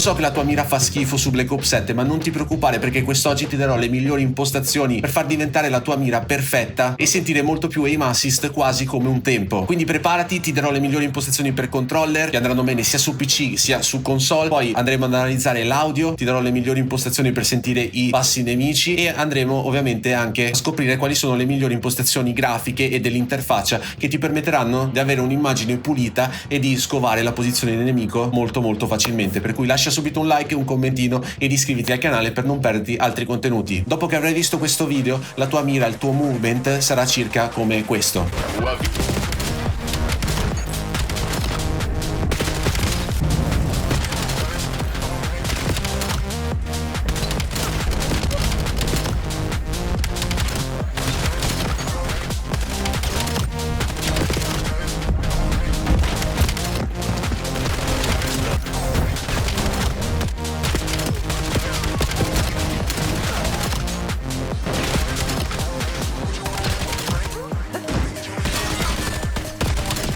so che la tua mira fa schifo su Black Ops 7, ma non ti preoccupare, perché quest'oggi ti darò le migliori impostazioni per far diventare la tua mira perfetta e sentire molto più aim assist quasi come un tempo. Quindi preparati, ti darò le migliori impostazioni per controller che andranno bene sia su PC sia su console. Poi andremo ad analizzare l'audio, ti darò le migliori impostazioni per sentire i passi nemici e andremo ovviamente anche a scoprire quali sono le migliori impostazioni grafiche e dell'interfaccia che ti permetteranno di avere un'immagine pulita e di scovare la posizione del nemico molto facilmente. Per cui lascia subito un like, un commentino ed iscriviti al canale per non perderti altri contenuti. Dopo che avrai visto questo video, la tua mira, il tuo movement sarà circa come questo.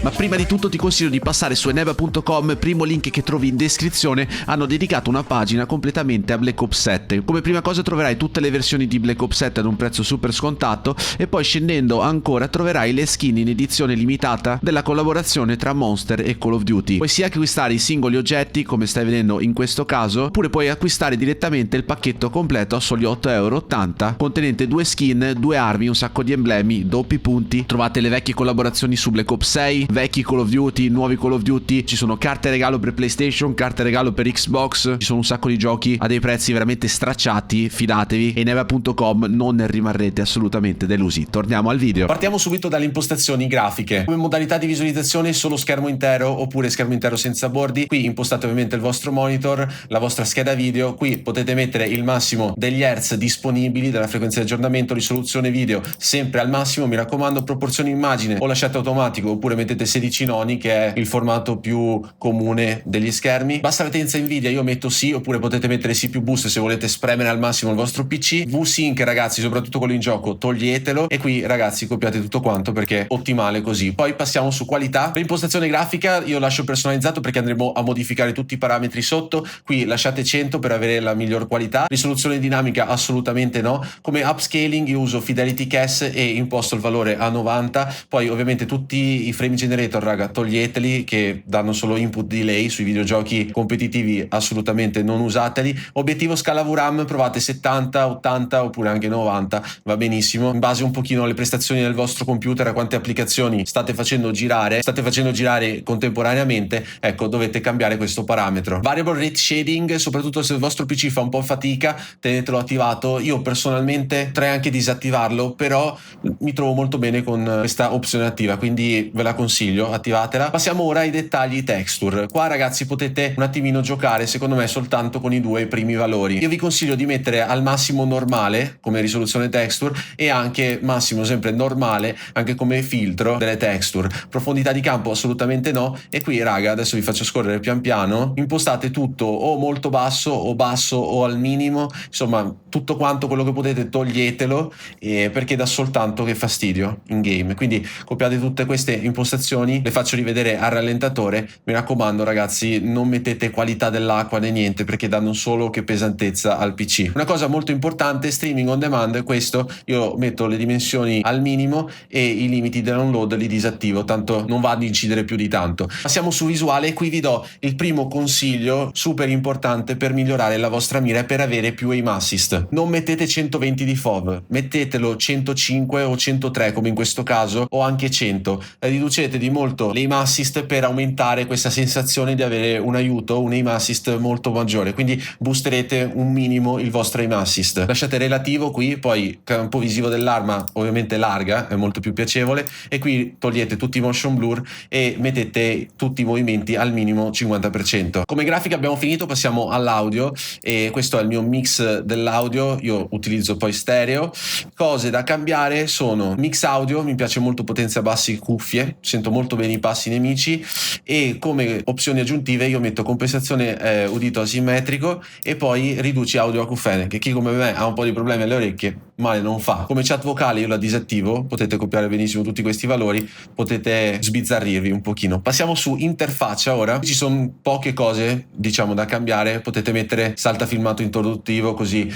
Ma prima di tutto ti consiglio di passare su eneba.com, primo link che trovi in descrizione. Hanno dedicato una pagina completamente a Black Ops 7. Come prima cosa troverai tutte le versioni di Black Ops 7 ad un prezzo super scontato e poi scendendo ancora troverai le skin in edizione limitata della collaborazione tra Monster e Call of Duty. Puoi sia acquistare i singoli oggetti, come stai vedendo in questo caso, oppure puoi acquistare direttamente il pacchetto completo a soli 8,80 € contenente 2 skin, 2 armi, un sacco di emblemi, doppi punti. Trovate le vecchie collaborazioni su Black Ops 6, vecchi Call of Duty, nuovi Call of Duty, ci sono carte regalo per PlayStation, carte regalo per Xbox, ci sono un sacco di giochi a dei prezzi veramente stracciati, fidatevi, e neva.com non ne rimarrete assolutamente delusi. Torniamo al video. Partiamo subito dalle impostazioni grafiche. Come modalità di visualizzazione solo schermo intero oppure schermo intero senza bordi. Qui impostate ovviamente il vostro monitor, la vostra scheda video, qui potete mettere il massimo degli hertz disponibili, della frequenza di aggiornamento, risoluzione video sempre al massimo, mi raccomando, proporzione immagine o lasciate automatico oppure mettete 16 noni, che è il formato più comune degli schermi. Bassa latenza Nvidia io metto sì, oppure potete mettere sì più boost se volete spremere al massimo il vostro PC. VSync ragazzi, soprattutto quello in gioco, toglietelo, e qui ragazzi copiate tutto quanto perché è ottimale così. Poi passiamo su qualità. L'impostazione grafica io lascio personalizzato perché andremo a modificare tutti i parametri sotto. Qui lasciate 100 per avere la miglior qualità. Risoluzione dinamica assolutamente no. Come upscaling io uso Fidelity Cache e imposto il valore a 90. Poi ovviamente tutti i frame generator raga toglieteli, che danno solo input delay sui videogiochi competitivi, assolutamente non usateli. Obiettivo scala VRAM provate 70, 80 oppure anche 90, va benissimo in base un pochino alle prestazioni del vostro computer, a quante applicazioni state facendo girare contemporaneamente. Ecco, dovete cambiare questo parametro. Variable rate shading, soprattutto se il vostro PC fa un po' fatica, tenetelo attivato. Io personalmente potrei anche disattivarlo, però mi trovo molto bene con questa opzione attiva, quindi ve la consiglio, attivatela. Passiamo ora ai dettagli texture. Qua ragazzi potete un attimino giocare secondo me soltanto con i due primi valori. Io vi consiglio di mettere al massimo normale come risoluzione texture e anche massimo sempre normale anche come filtro delle texture. Profondità di campo assolutamente no, e qui raga adesso vi faccio scorrere pian piano. Impostate tutto o molto basso o al minimo, insomma tutto quanto quello che potete toglietelo, perché dà soltanto che fastidio in game. Quindi copiate tutte queste impostazioni, le faccio rivedere al rallentatore. Mi raccomando ragazzi, non mettete qualità dell'acqua né niente, perché danno solo che pesantezza al PC. Una cosa molto importante, streaming on demand, questo io metto le dimensioni al minimo e i limiti del download li disattivo, tanto non va ad incidere più di tanto. Passiamo su visuale e qui vi do il primo consiglio super importante per migliorare la vostra mira e per avere più aim assist. Non mettete 120 di FOV, mettetelo 105 o 103 come in questo caso, o anche 100. Riducete di molto l'aim assist per aumentare questa sensazione di avere un aiuto, un aim assist molto maggiore, quindi boosterete un minimo il vostro aim assist. Lasciate relativo qui, poi campo visivo dell'arma ovviamente larga, è molto più piacevole, e qui togliete tutti i motion blur e mettete tutti i movimenti al minimo 50%. Come grafica abbiamo finito, passiamo all'audio e questo è il mio mix dell'audio. Io utilizzo poi stereo. Cose da cambiare sono mix audio, mi piace molto potenza bassi, cuffie, sento molto bene i passi nemici, e come opzioni aggiuntive io metto compensazione udito asimmetrico e poi riduci audio acufene, che chi come me ha un po' di problemi alle orecchie male non fa. Come chat vocale io la disattivo, potete copiare benissimo tutti questi valori, potete sbizzarrirvi un pochino. Passiamo su interfaccia ora. Ci sono poche cose diciamo da cambiare, potete mettere salta filmato introduttivo così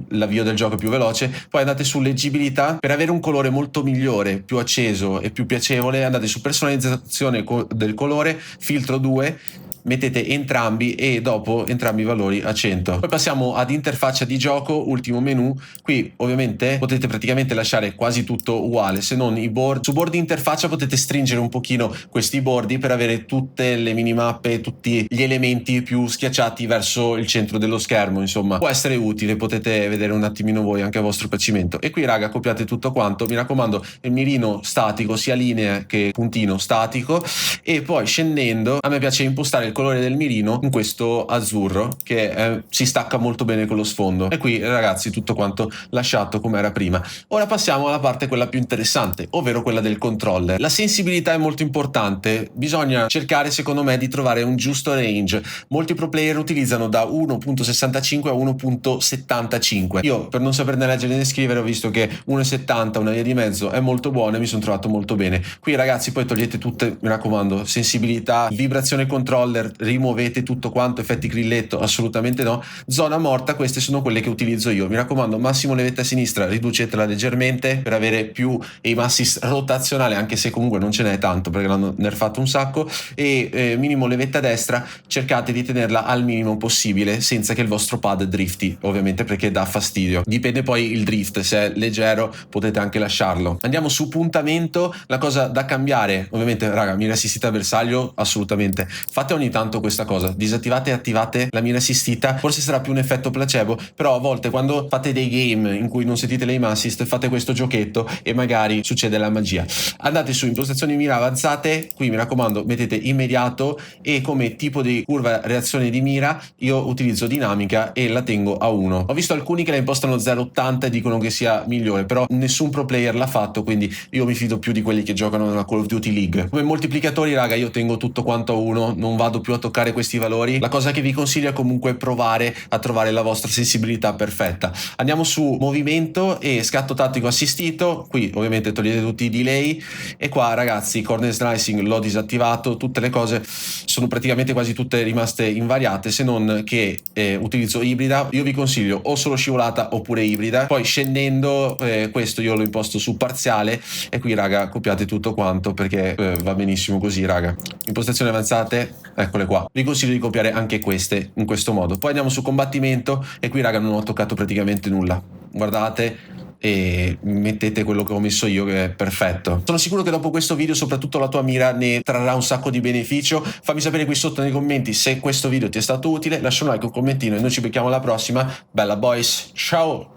l'avvio del gioco è più veloce. Poi andate su leggibilità, per avere un colore molto migliore, più acceso e più piacevole andate su personalizzazione del colore, filtro 2, mettete entrambi e dopo entrambi i valori a 100. Poi passiamo ad interfaccia di gioco, ultimo menu. Qui ovviamente potete praticamente lasciare quasi tutto uguale, se non i board. Su board di interfaccia potete stringere un pochino questi bordi per avere tutte le minimappe, tutti gli elementi più schiacciati verso il centro dello schermo, insomma può essere utile, potete vedere un attimino voi anche a vostro piacimento. E qui raga copiate tutto quanto, mi raccomando il mirino statico, sia linea che puntino statico, e poi scendendo a me piace impostare il colore del mirino in questo azzurro che si stacca molto bene con lo sfondo, e qui ragazzi tutto quanto lasciato come era prima. Ora passiamo alla parte quella più interessante, ovvero quella del controller. La sensibilità è molto importante, bisogna cercare secondo me di trovare un giusto range. Molti pro player utilizzano da 1.65 a 1.75. io per non saperne leggere né scrivere ho visto che 1.70, una via di mezzo, è molto buona e mi sono trovato molto bene. Qui ragazzi poi togliete tutte, mi raccomando, sensibilità, vibrazione controller, rimuovete tutto quanto, effetti grilletto assolutamente no. Zona morta, queste sono quelle che utilizzo io, mi raccomando massimo levetta a sinistra, riducetela leggermente per avere più aim assist rotazionale, anche se comunque non ce n'è tanto perché l'hanno nerfato un sacco, e minimo levetta a destra, cercate di tenerla al minimo possibile senza che il vostro pad drifti, ovviamente perché dà fastidio. Dipende poi il drift, se è leggero potete anche lasciarlo. Andiamo su puntamento, la cosa da cambiare ovviamente raga, mira assistita a bersaglio assolutamente, fate ogni tanto questa cosa, disattivate e attivate la mira assistita, forse sarà più un effetto placebo, però a volte quando fate dei game in cui non sentite l'aim assist fate questo giochetto e magari succede la magia. Andate su impostazioni mira avanzate, qui mi raccomando mettete immediato, e come tipo di curva reazione di mira io utilizzo dinamica e la tengo a 1. Ho visto alcuni che la impostano 0.80 e dicono che sia migliore, però nessun pro player l'ha fatto, quindi io mi fido più di quelli che giocano nella Call of Duty League. Come moltiplicatori raga io tengo tutto quanto a 1, non vado più a toccare questi valori. La cosa che vi consiglio è comunque provare a trovare la vostra sensibilità perfetta. Andiamo su movimento e scatto tattico assistito, qui ovviamente togliete tutti i delay, e qua ragazzi corner slicing l'ho disattivato, tutte le cose sono praticamente quasi tutte rimaste invariate, se non che utilizzo ibrida. Io vi consiglio o solo scivolata oppure ibrida. Poi scendendo questo io lo imposto su parziale, e qui raga copiate tutto quanto perché va benissimo così raga. Impostazioni avanzate, eccole qua, vi consiglio di copiare anche queste in questo modo. Poi andiamo su combattimento e qui raga non ho toccato praticamente nulla, guardate, e mettete quello che ho messo io che è perfetto. Sono sicuro che dopo questo video soprattutto la tua mira ne trarrà un sacco di beneficio. Fammi sapere qui sotto nei commenti se questo video ti è stato utile, lascia un like, un commentino e noi ci becchiamo alla prossima. Bella boys, ciao!